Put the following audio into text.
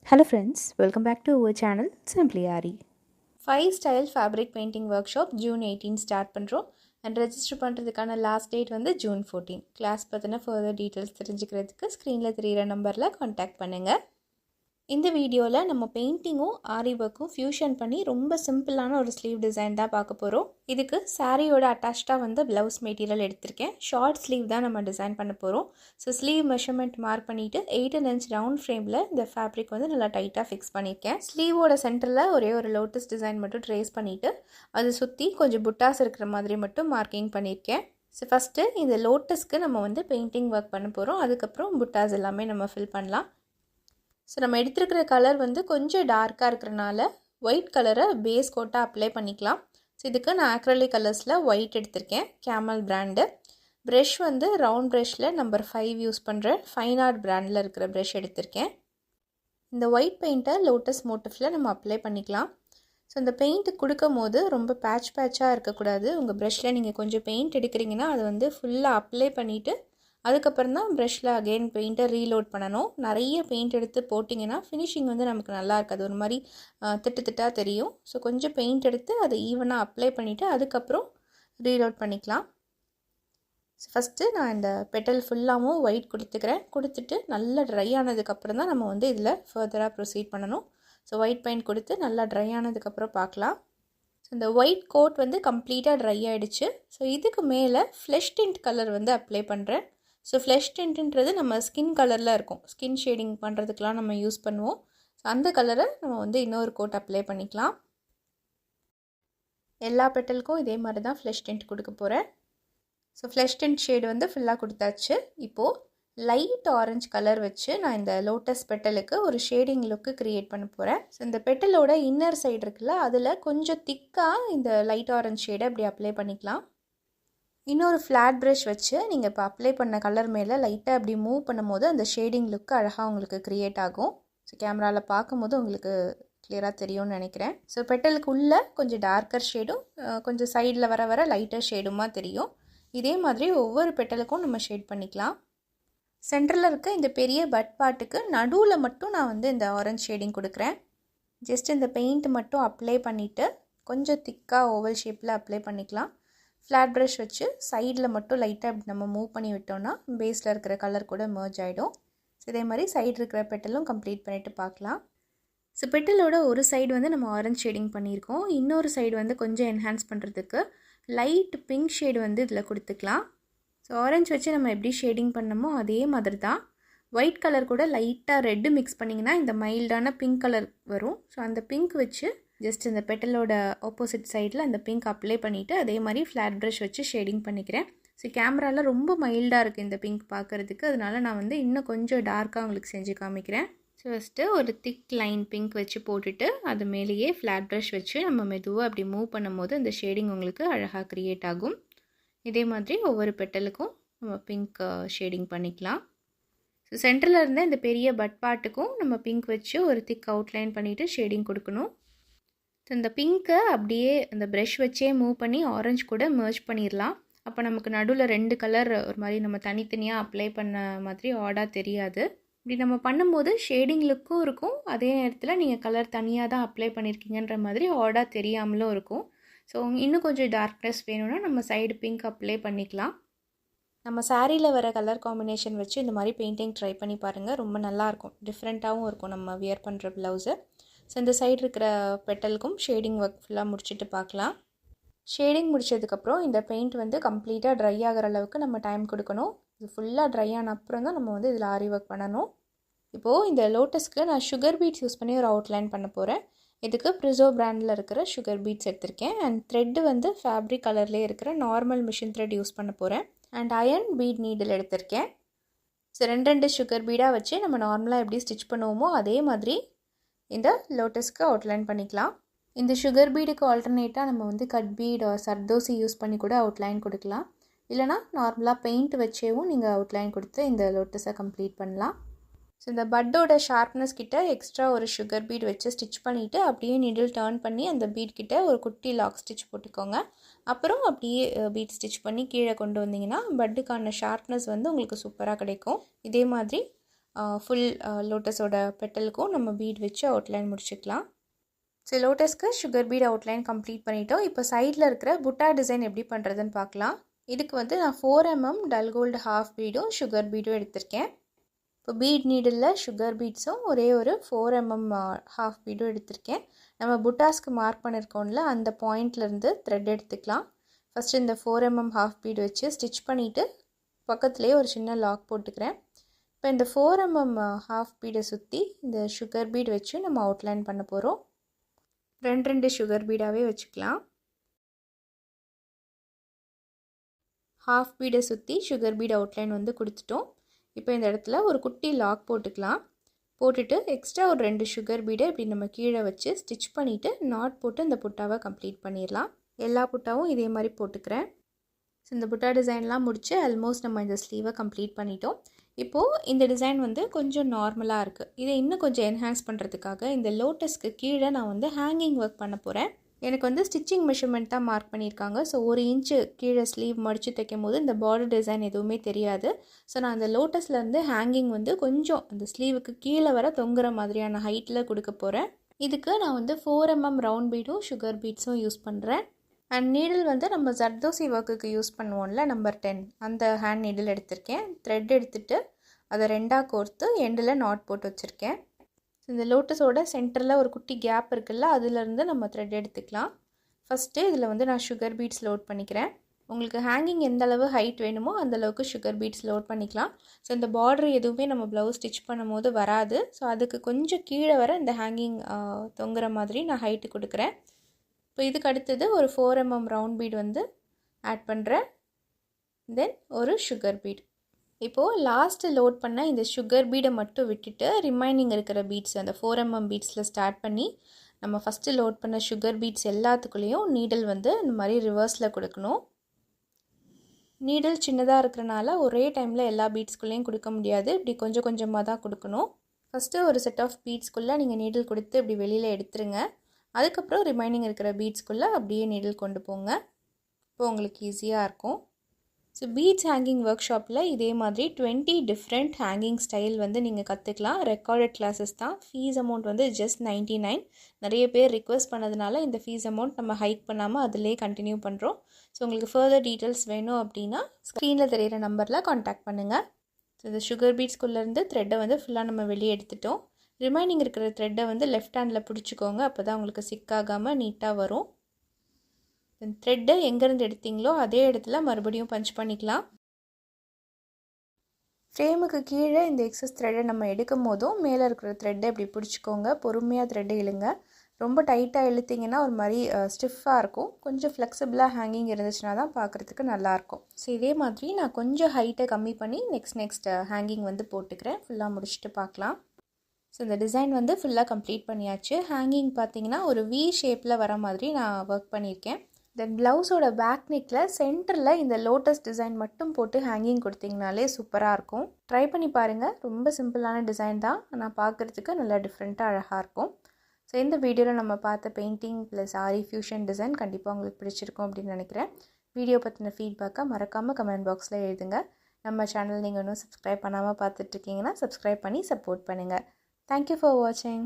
Hello friends, welcome back to our channel Simply Ari. 5 style fabric painting workshop June 18 start பண்ணுறோம் and register பண்ணுறதுக்கான last date வந்து June 14. Class பற்றின further details தெரிஞ்சுக்கிறதுக்கு ஸ்க்ரீனில் தெரிகிற நம்பரில் காண்டாக்ட் பண்ணுங்கள். இந்த வீடியோவில் நம்ம பெயிண்டிங்கும் ஆரி ஒர்க்கும் ஃபியூஷன் பண்ணி ரொம்ப சிம்பிளான ஒரு ஸ்லீவ் டிசைன் தான் பார்க்க போகிறோம். இதுக்கு சாரியோட அட்டாச்சாக வந்து ப்ளவுஸ் மெட்டீரியல் எடுத்திருக்கேன். ஷார்ட் ஸ்லீவ் தான் நம்ம டிசைன் பண்ண போகிறோம். ஸோ ஸ்லீவ் மெஷர்மெண்ட் மார்க் பண்ணிவிட்டு 8 inch ரவுண்ட் ஃப்ரேமில் இந்த ஃபேப்ரிக் வந்து நல்லா டைட்டாக ஃபிக்ஸ் பண்ணியிருக்கேன். ஸ்லீவோட சென்டரில் ஒரே ஒரு லோட்டஸ் டிசைன் மட்டும் ட்ரேஸ் பண்ணிவிட்டு அதை சுற்றி கொஞ்சம் புட்டாஸ் இருக்கிற மாதிரி மட்டும் மார்க்கிங் பண்ணியிருக்கேன். ஸோ ஃபஸ்ட்டு இந்த லோட்டஸ்க்கு நம்ம வந்து பெயிண்டிங் ஒர்க் பண்ண போகிறோம். அதுக்கப்புறம் புட்டாஸ் எல்லாமே நம்ம ஃபில் பண்ணலாம். ஸோ நம்ம எடுத்துருக்கிற கலர் வந்து கொஞ்சம் டார்க்காக இருக்கிறனால ஒயிட் கலரை பேஸ் கோட்டாக அப்ளை பண்ணிக்கலாம். ஸோ இதுக்கு நான் ஆக்ரலிக் கலர்ஸில் ஒயிட் எடுத்திருக்கேன், கேமல் பிராண்டு. ப்ரெஷ் வந்து ரவுண்ட் ப்ரெஷ்ஷில் நம்பர் 5 யூஸ் பண்ணுற ஃபைன் ஆர்ட் பிராண்டில் இருக்கிற ப்ரெஷ் எடுத்திருக்கேன். இந்த ஒயிட் பெயிண்ட்டை லோட்டஸ் மோட்டிஃபில் நம்ம அப்ளை பண்ணிக்கலாம். ஸோ இந்த பெயிண்ட்டு கொடுக்கும் போது ரொம்ப பேட்சாக இருக்கக்கூடாது. உங்கள் ப்ரெஷ்ஷில் நீங்கள் கொஞ்சம் பெயிண்ட் எடுக்கிறீங்கன்னா அதை வந்து ஃபுல்லாக அப்ளை பண்ணிவிட்டு அதுக்கப்புறம் தான் ப்ரெஷ்ஷில் அகெயின் பெயிண்ட்டை ரீலோட் பண்ணணும். நிறைய பெயிண்ட் எடுத்து போட்டிங்கன்னா ஃபினிஷிங் வந்து நமக்கு நல்லா இருக்காது, ஒரு மாதிரி திட்டாக தெரியும். ஸோ கொஞ்சம் பெயிண்ட் எடுத்து அதை ஈவனாக அப்ளை பண்ணிவிட்டு அதுக்கப்புறம் ரீலோட் பண்ணிக்கலாம். ஸோ ஃபஸ்ட்டு நான் இந்த பெட்டல் ஃபுல்லாகவும் ஒயிட் கொடுத்துட்டு நல்லா ட்ரை ஆனதுக்கப்புறம் தான் நம்ம வந்து இதில் ஃபர்தராக ப்ரொசீட் பண்ணணும். ஸோ ஒயிட் பெயிண்ட் கொடுத்து நல்லா ட்ரை ஆனதுக்கப்புறம் பார்க்கலாம். ஸோ இந்த ஒயிட் கோட் வந்து கம்ப்ளீட்டாக ட்ரை ஆகிடுச்சு. ஸோ இதுக்கு மேலே ஃப்ளஷ் டிண்ட் கலர் வந்து அப்ளை பண்ணுறேன். ஸோ ஃப்ளஷ் டிண்ட்டுன்றது நம்ம ஸ்கின் கலரில் இருக்கும், ஸ்கின் ஷேடிங் பண்ணுறதுக்கெலாம் நம்ம யூஸ் பண்ணுவோம். ஸோ அந்த கலரை நம்ம வந்து இன்னொரு கோட் அப்ளை பண்ணிக்கலாம். எல்லா பெட்டலுக்கும் இதே மாதிரி தான் ஃப்ளஷ் டிண்ட் கொடுக்க போகிறேன். ஸோ ஃப்ளஷ் டிண்ட் ஷேடு வந்து ஃபுல்லாக கொடுத்தாச்சு. இப்போது லைட் ஆரஞ்சு கலர் வச்சு நான் இந்த லோட்டஸ் பெட்டலுக்கு ஒரு ஷேடிங் லுக்கு க்ரியேட் பண்ண போகிறேன். ஸோ இந்த பெட்டலோட இன்னர் சைடு இருக்குல்ல, அதில் கொஞ்சம் திக்காக இந்த லைட் ஆரஞ்சு ஷேடை அப்படி அப்ளை பண்ணிக்கலாம். இன்னொரு ஃப்ளாட் ப்ரஷ் வச்சு நீங்கள் இப்போ அப்ளை பண்ண கலர் மேலே லைட்டாக அப்படி மூவ் பண்ணும்போது அந்த ஷேடிங் லுக்கு அழகாக உங்களுக்கு க்ரியேட் ஆகும். ஸோ கேமராவில் பார்க்கும்போது உங்களுக்கு கிளியராக தெரியும்னு நினைக்கிறேன். ஸோ பெட்டலுக்கு உள்ளே கொஞ்சம் டார்க்கர் ஷேடும் கொஞ்சம் சைடில் வர லைட்டர் ஷேடுமாக தெரியும். இதே மாதிரி ஒவ்வொரு பெட்டலுக்கும் நம்ம ஷேட் பண்ணிக்கலாம். சென்டரில் இருக்க இந்த பெரிய பட் பார்ட்டுக்கு நடுவில் மட்டும் நான் வந்து இந்த ஆரஞ்ச் ஷேடிங் கொடுக்குறேன். ஜஸ்ட் இந்த பெயிண்ட் மட்டும் அப்ளை பண்ணிவிட்டு கொஞ்சம் திக்காக ஓவல் ஷேப்பில் அப்ளை பண்ணிக்கலாம். ஃப்ளாட் ப்ரஷ் வச்சு சைடில் மட்டும் லைட்டாக அப்படி நம்ம மூவ் பண்ணி விட்டோம்னா பேஸில் இருக்கிற கலர் கூட மர்ஜ் ஆகிடும். ஸோ இதே மாதிரி சைடு இருக்கிற பெட்டலும் கம்ப்ளீட் பண்ணிவிட்டு பார்க்கலாம். ஸோ பெட்டலோட ஒரு சைடு வந்து நம்ம ஆரஞ்ச் ஷேடிங் பண்ணியிருக்கோம். இன்னொரு சைடு வந்து கொஞ்சம் என்ஹான்ஸ் பண்ணுறதுக்கு லைட் பிங்க் ஷேடு வந்து இதில் கொடுத்துக்கலாம். ஸோ ஆரஞ்ச் வச்சு நம்ம எப்படி ஷேடிங் பண்ணமோ அதே மாதிரி தான் ஒயிட் கலர் கூட லைட்டாக ரெட்டு மிக்ஸ் பண்ணிங்கன்னா இந்த மைல்டான பிங்க் கலர் வரும். ஸோ அந்த பிங்க் வச்சு ஜஸ்ட் இந்த பெட்டலோட ஆப்போசிட் சைடில் அந்த பிங்க் அப்ளை பண்ணிவிட்டு அதே மாதிரி ஃப்ளாட் ப்ரஷ் வச்சு ஷேடிங் பண்ணிக்கிறேன். ஸோ கேமராவில் ரொம்ப மைல்டாக இருக்குது இந்த பிங்க் பார்க்குறதுக்கு, அதனால நான் வந்து இன்னும் கொஞ்சம் டார்க்காக உங்களுக்கு செஞ்சு காமிக்கிறேன். ஸோ ஃபஸ்ட்டு ஒரு திக் லைன் பிங்க் வச்சு போட்டுட்டு அது மேலேயே ஃப்ளாட் ப்ரஷ் வச்சு நம்ம மெதுவாக அப்படி மூவ் பண்ணும்போது அந்த ஷேடிங் உங்களுக்கு அழகாக க்ரியேட் ஆகும். இதே மாதிரி ஒவ்வொரு பெட்டலுக்கும் நம்ம பிங்க் ஷேடிங் பண்ணிக்கலாம். ஸோ சென்டரில் இருந்த இந்த பெரிய பட் பார்ட்டுக்கும் நம்ம பிங்க் வச்சு ஒரு திக் அவுட்லைன் பண்ணிவிட்டு ஷேடிங் கொடுக்கணும். ஸோ இந்த பிங்க்கை அப்படியே அந்த ப்ரஷ் வச்சே மூவ் பண்ணி ஆரஞ்சு கூட மர்ஜ் பண்ணிடலாம். அப்போ நமக்கு நடுவில் 2 கலர் ஒரு மாதிரி நம்ம தனித்தனியாக அப்ளை பண்ண மாதிரி ஆடாக தெரியாது. இப்படி நம்ம பண்ணும்போது ஷேடிங் லுக்கும் இருக்கும், அதே நேரத்தில் நீங்கள் கலர் தனியாக தான் அப்ளை பண்ணியிருக்கீங்கன்ற மாதிரி ஆடாக தெரியாமலும் இருக்கும். ஸோ இன்னும் கொஞ்சம் டார்க்னஸ் வேணும்னா நம்ம சைடு பிங்க் அப்ளை பண்ணிக்கலாம். நம்ம சாரியில் வர கலர் காம்பினேஷன் வச்சு இந்த மாதிரி பெயிண்டிங் ட்ரை பண்ணி பாருங்கள், ரொம்ப நல்லாயிருக்கும், டிஃப்ரெண்ட்டாகவும் இருக்கும் நம்ம வியர் பண்ணுற ப்ளவுஸு. ஸோ இந்த சைடு இருக்கிற பெட்டலுக்கும் ஷேடிங் ஒர்க் ஃபுல்லாக முடிச்சுட்டு பார்க்கலாம். ஷேடிங் முடித்ததுக்கப்புறம் இந்த பெயிண்ட் வந்து கம்ப்ளீட்டாக ட்ரை ஆகிற அளவுக்கு நம்ம டைம் கொடுக்கணும். இது ஃபுல்லாக ட்ரை ஆன அப்புறம் தான் நம்ம வந்து இதில் ஆரி ஒர்க் பண்ணணும். இப்போது இந்த லோட்டஸ்க்கு நான் சுகர் பீட்ஸ் யூஸ் பண்ணி ஒரு அவுட்லைன் பண்ண போகிறேன். இதுக்கு ப்ரிசோ பிராண்டில் இருக்கிற சுகர் பீட்ஸ் எடுத்திருக்கேன். அண்ட் த்ரெட்டு வந்து ஃபேப்ரிக் கலர்லேயே இருக்கிற நார்மல் மிஷின் த்ரெட் யூஸ் பண்ண போகிறேன். அண்ட் அயன் பீட் நீடில் எடுத்திருக்கேன். ஸோ 2 சுகர் பீடாக வச்சு நம்ம நார்மலாக எப்படி ஸ்டிச் பண்ணுவோமோ அதே மாதிரி இந்த லோட்டஸ்க்கு அவுட்லைன் பண்ணிக்கலாம். இந்த சுகர் பீடுக்கு ஆல்டர்னேட்டாக நம்ம வந்து கட் பீட் சர்தோசி யூஸ் பண்ணி கூட அவுட்லைன் கொடுக்கலாம். இல்லைனா நார்மலாக பெயிண்ட் வச்சேவும் நீங்கள் அவுட்லைன் கொடுத்து இந்த லோட்டஸை கம்ப்ளீட் பண்ணலாம். ஸோ இந்த பட்டோட ஷார்ப்னஸ் கிட்ட எக்ஸ்ட்ரா ஒரு சுகர் பீட் வச்சு ஸ்டிச் பண்ணிவிட்டு அப்படியே நீடில் டர்ன் பண்ணி அந்த பீட் கிட்ட ஒரு குட்டி லாக் ஸ்டிச் போட்டுக்கோங்க. அப்புறம் அப்படியே பீட் ஸ்டிச் பண்ணி கீழே கொண்டு வந்தீங்கன்னா பட்டுக்கான ஷார்ப்னஸ் வந்து உங்களுக்கு சூப்பராக கிடைக்கும். இதே மாதிரி ஃபுல் லோட்டஸோட பெட்டலுக்கும் நம்ம பீட் வச்சு அவுட்லைன் முடிச்சுக்கலாம். ஸோ லோட்டஸ்க்கு சுகர் பீட் அவுட்லைன் கம்ப்ளீட் பண்ணிட்டோம். இப்போ சைடில் இருக்கிற புட்டா டிசைன் எப்படி பண்ணுறதுன்னு பார்க்கலாம். இதுக்கு வந்து நான் 4 mm டல் கோல்டு ஹாஃப் பீடும் சுகர் பீடும் எடுத்திருக்கேன். இப்போ பீட் நீடில் சுகர் பீட்ஸும் ஒரே ஒரு 4 mm ஹாஃப் பீடும் எடுத்திருக்கேன். நம்ம புட்டாஸ்க்கு மார்க் பண்ணியிருக்கோம்ல அந்த பாயிண்ட்லேருந்து த்ரெட் எடுத்துக்கலாம். ஃபஸ்ட்டு இந்த 4 mm ஹாஃப் பீடு வச்சு ஸ்டிச் பண்ணிவிட்டு பக்கத்துலேயே ஒரு சின்ன லாக் போட்டுக்கிறேன். இப்போ இந்த 4 mm ஹாஃப் பீடை சுற்றி இந்த சுகர் பீட் வச்சு நம்ம அவுட்லைன் பண்ண போகிறோம். 2 சுகர் பீடாகவே வச்சுக்கலாம். ஹாஃப் பீடை சுற்றி சுகர் பீட் அவுட்லைன் வந்து கொடுத்துட்டோம். இப்போ இந்த இடத்துல ஒரு குட்டி லாக் போட்டுக்கலாம். போட்டுட்டு எக்ஸ்ட்ரா ஒரு 2 சுகர் பீடை இப்படி நம்ம கீழே வச்சு ஸ்டிச் பண்ணிவிட்டு நாட் போட்டு இந்த புட்டாவை கம்ப்ளீட் பண்ணிடலாம். எல்லா புட்டாவும் இதே மாதிரி போட்டுக்கிறேன். ஸோ இந்த புட்டா டிசைன்லாம் முடித்து ஆல்மோஸ்ட் நம்ம இந்த ஸ்லீவை கம்ப்ளீட் பண்ணிட்டோம். இப்போது இந்த டிசைன் வந்து கொஞ்சம் நார்மலாக இருக்குது. இதை இன்னும் கொஞ்சம் என்ஹான்ஸ் பண்ணுறதுக்காக இந்த லோட்டஸ்க்கு கீழே நான் வந்து ஹேங்கிங் ஒர்க் பண்ண போகிறேன். எனக்கு வந்து ஸ்டிச்சிங் மெஷர்மெண்ட் தான் மார்க் பண்ணியிருக்காங்க. ஸோ 1 இன்ச்சு கீழே ஸ்லீவ் மடித்து தைக்கும் போது இந்த பார்டர் டிசைன் எதுவுமே தெரியாது. ஸோ நான் அந்த லோட்டஸ்லேருந்து ஹேங்கிங் வந்து கொஞ்சம் அந்த ஸ்லீவுக்கு கீழே வர தொங்குற மாதிரியான ஹைட்டில் கொடுக்க போகிறேன். இதுக்கு நான் வந்து 4 mm ரவுண்ட் பீடும் சுகர் பீட்ஸும் யூஸ் பண்ணுறேன். அண்ட் நீடில் வந்து நம்ம ஜர்தோசி ஒர்க்குக்கு யூஸ் பண்ணுவோம்ல நம்பர் 10 அந்த ஹேண்ட் நீடில் எடுத்திருக்கேன். த்ரெட் எடுத்துகிட்டு அதை 2ஆக கோர்த்து எண்டில் நாட் போட்டு வச்சுருக்கேன். இந்த லோட்டஸோட சென்டரில் ஒரு குட்டி கேப் இருக்குல்ல அதுலேருந்து நம்ம த்ரெட் எடுத்துக்கலாம். ஃபஸ்ட்டு இதில் வந்து நான் சுகர் பீட்ஸ் லோட் பண்ணிக்கிறேன். உங்களுக்கு ஹேங்கிங் எந்த அளவு ஹைட் வேணுமோ அந்தளவுக்கு சுகர் பீட்ஸ் லோட் பண்ணிக்கலாம். ஸோ இந்த பார்டர் எதுவுமே நம்ம ப்ளவுஸ் ஸ்டிச் பண்ணும் போது வராது. ஸோ அதுக்கு கொஞ்சம் கீழே வர இந்த ஹேங்கிங் தொங்குற மாதிரி நான் ஹைட்டு கொடுக்குறேன். இப்போ இதுக்கு அடுத்தது ஒரு 4 mm ரவுண்ட் பீட் வந்து ஆட் பண்ணுறேன். தென் ஒரு சுகர் பீட். இப்போது லாஸ்ட்டு லோட் பண்ண இந்த சுகர் பீடை மட்டும் விட்டுட்டு ரிமைனிங் இருக்கிற பீட்ஸ் அந்த 4 mm பீட்ஸில் ஸ்டார்ட் பண்ணி நம்ம ஃபஸ்ட்டு லோட் பண்ண சுகர் பீட்ஸ் எல்லாத்துக்குள்ளேயும் நீடில் வந்து இந்த மாதிரி ரிவர்ஸில் கொடுக்கணும். நீடில் சின்னதாக இருக்கிறனால ஒரே டைமில் எல்லா பீட்ஸ்குள்ளேயும் கொடுக்க முடியாது. இப்படி கொஞ்சம் கொஞ்சமாக தான் கொடுக்கணும். ஃபஸ்ட்டு ஒரு செட் ஆஃப் பீட்ஸ்குள்ளே நீங்கள் நீடில் கொடுத்து இப்படி வெளியில் எடுத்துருங்க. அதுக்கப்புறம் ரிமைனிங் இருக்கிற பீட்ஸ்குள்ளே அப்படியே நீடில் கொண்டு போங்க. இப்போ உங்களுக்கு ஈஸியாக இருக்கும். ஸோ பீட்ஸ் ஹேங்கிங் ஒர்க் ஷாப்பில் இதே மாதிரி 20 டிஃப்ரெண்ட் ஹேங்கிங் ஸ்டைல் வந்து நீங்கள் கற்றுக்கலாம். ரெக்கார்டட் கிளாஸஸ் தான். ஃபீஸ் அமௌண்ட் வந்து ஜஸ்ட் 99. நிறைய பேர் ரிக்வெஸ்ட் பண்ணதுனால இந்த ஃபீஸ் அமௌண்ட் நம்ம ஹைக் பண்ணாமல் அதிலே கண்டினியூ பண்ணுறோம். ஸோ உங்களுக்கு ஃபர்தர் டீட்டெயில்ஸ் வேணும் அப்படின்னா ஸ்க்ரீனில் தெரிகிற நம்பரில் காண்டாக்ட் பண்ணுங்கள். ஸோ இந்த சுகர் பீட்ஸ்குள்ளேருந்து த்ரெட்டை வந்து ஃபுல்லாக நம்ம வெளியே எடுத்துட்டோம். ரிமைனிங் இருக்கிற த்ரெட்டை வந்து லெஃப்ட் ஹேண்டில் பிடிச்சிக்கோங்க. அப்போ தான் உங்களுக்கு சிக்காகாமல் நீட்டாக வரும். த்ரெட்டை எங்கேருந்து எடுத்தீங்களோ அதே இடத்துல மறுபடியும் பஞ்ச் பண்ணிக்கலாம். ஃப்ரேமுக்கு கீழே இந்த எக்ஸஸ் த்ரெட்டை நம்ம எடுக்கும் போதும் மேலே இருக்கிற த்ரெட்டை இப்படி பிடிச்சிக்கோங்க. பொறுமையாக த்ரெட்டை இழுங்க. ரொம்ப டைட்டாக இழுத்திங்கன்னா ஒரு மாதிரி ஸ்டிஃபாக இருக்கும். கொஞ்சம் ஃப்ளெக்சிபிளாக ஹேங்கிங் இருந்துச்சுன்னா தான் பார்க்குறதுக்கு நல்லாயிருக்கும். ஸோ இதே மாதிரி நான் கொஞ்சம் ஹைட்டை கம்மி பண்ணி நெக்ஸ்ட் ஹேங்கிங் வந்து போட்டுக்கிறேன். ஃபுல்லாக முடிச்சுட்டு பார்க்கலாம். ஸோ இந்த டிசைன் வந்து ஃபுல்லாக கம்ப்ளீட் பண்ணியாச்சு. ஹேங்கிங் பார்த்தீங்கன்னா ஒரு வி ஷேப்பில் வர மாதிரி நான் ஒர்க் பண்ணியிருக்கேன். தென் ப்ளவுஸோட பேக் நெக்கில் சென்டரில் இந்த லோட்டஸ் டிசைன் மட்டும் போட்டு ஹேங்கிங் கொடுத்தீங்கனாலே சூப்பராக இருக்கும். ட்ரை பண்ணி பாருங்கள். ரொம்ப சிம்பிளான டிசைன் தான், ஆனால் பார்க்குறதுக்கு நல்லா டிஃப்ரெண்ட்டாக அழகாக இருக்கும். ஸோ இந்த வீடியோவில் நம்ம பார்த்த பெயிண்டிங் ப்ளஸ் ஆரி ஃபியூஷன் டிசைன் கண்டிப்பாக உங்களுக்கு பிடிச்சிருக்கும் அப்படின்னு நினைக்கிறேன். வீடியோ பற்றின ஃபீட்பேக்கை மறக்காமல் கமெண்ட் பாக்ஸில் எழுதுங்க. நம்ம சேனல் நீங்கள் இன்னும் சப்ஸ்கிரைப் பண்ணாமல் பார்த்துட்ருக்கீங்கன்னா சப்ஸ்கிரைப் பண்ணி சப்போர்ட் பண்ணுங்கள். Thank you for watching.